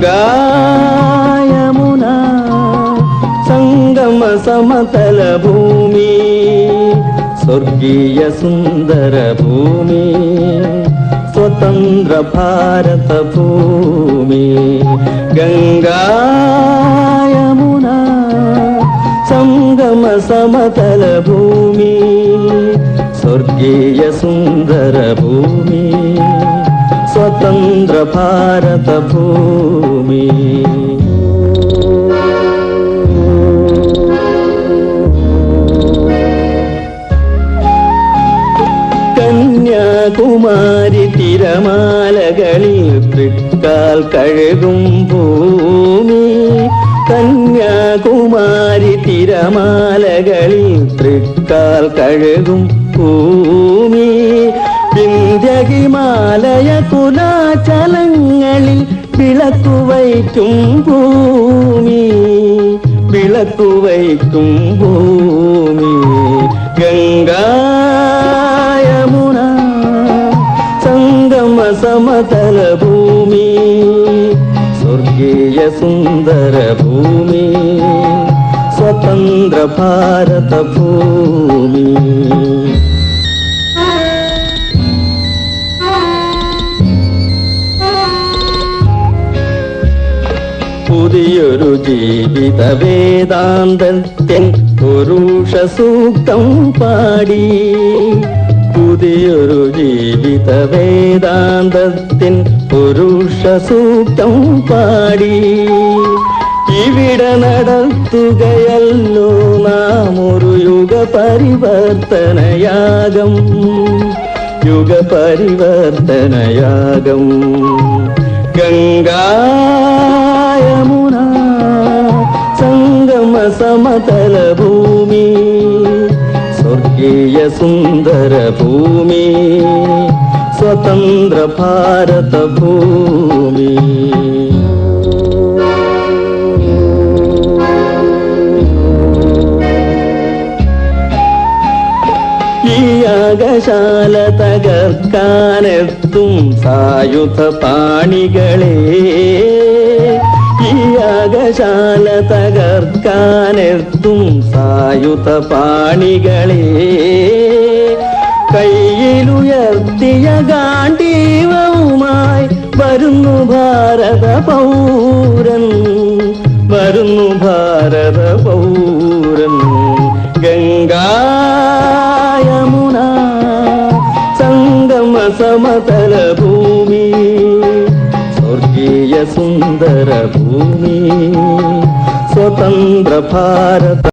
ಗಂಗಾ ಯಮುನಾ ಸಂಗಮ ಸಮತಲ ಭೂಮಿ, ಸ್ವರ್ಗೀಯ ಸುಂದರ ಭೂಮಿ, ಸ್ವತಂತ್ರ ಭಾರತ ಭೂಮಿ. ಗಂಗಾ ಯಮುನಾ ಸಂಗಮ ಸಮತಲ ಭೂಮಿ, ಸ್ವರ್ಗೀಯ ಸುಂದರ ಭೂಮಿ, ಸ್ವತಂತ್ರ ಭಾರತ ಭೂಮಿ. കന്യാകുമാരി തിരമാലകളിൽ തൃക്കാൽ കഴുകും ഭൂമി, കന്യാകുമാരി തിരമാലകളിൽ തൃക്കാൽ കഴുകും ഭൂമി, വിന്ധ്യഹിമാലയ കുലാചലങ്ങളിൽ വിളക്കുവയ്ക്കും ഭൂമി, വിളക്കുവയ്ക്കും ഭൂമി. ഗംഗാ യമുനാ സംഗമ സമതല ഭൂമി, സ്വർഗീയ സുന്ദര ഭൂമി, സ്വതന്ത്ര ഭാരത ഭൂമി. പുതിയൊരു ജീവിത വേദാന്തത്തിൻ പുരുഷ സൂക്തം പാടി, പുതിയൊരു ജീവിത വേദാന്തത്തിൻ പുരുഷ സൂക്തം പാടി. ഇവിടെ നടത്തുകയല്ലോ നാം ഒരു യുഗ പരിവർത്തനയാഗം, യുഗ പരിവർത്തനയാഗം. ഗംഗാ യമുനാ സംഗമ സമതല ഭൂമി, സ്വർഗീയ സുന്ദര ഭൂമി, സ്വതന്ത്ര ഭാരത ഭൂമി. ഈ യാഗശാല തകർക്കാനെത്തും സായുധ പാണികളെ, ഈ യാഗശാല തകർക്കാനെത്തും സായുധ പാണികളെ, കയ്യിലുയർത്തിയ ഗാണ്ഡീവവുമായി വരുന്നു ഭാരത പൗരൻ, വരുന്നു ഭാരത പൗരൻ. ഗംഗാ യമുനാ സംഗമ സമതല ഭൂമി, സ്വർഗീയ സുന്ദര ഭൂമി, സ്വതന്ത്ര ഭാരത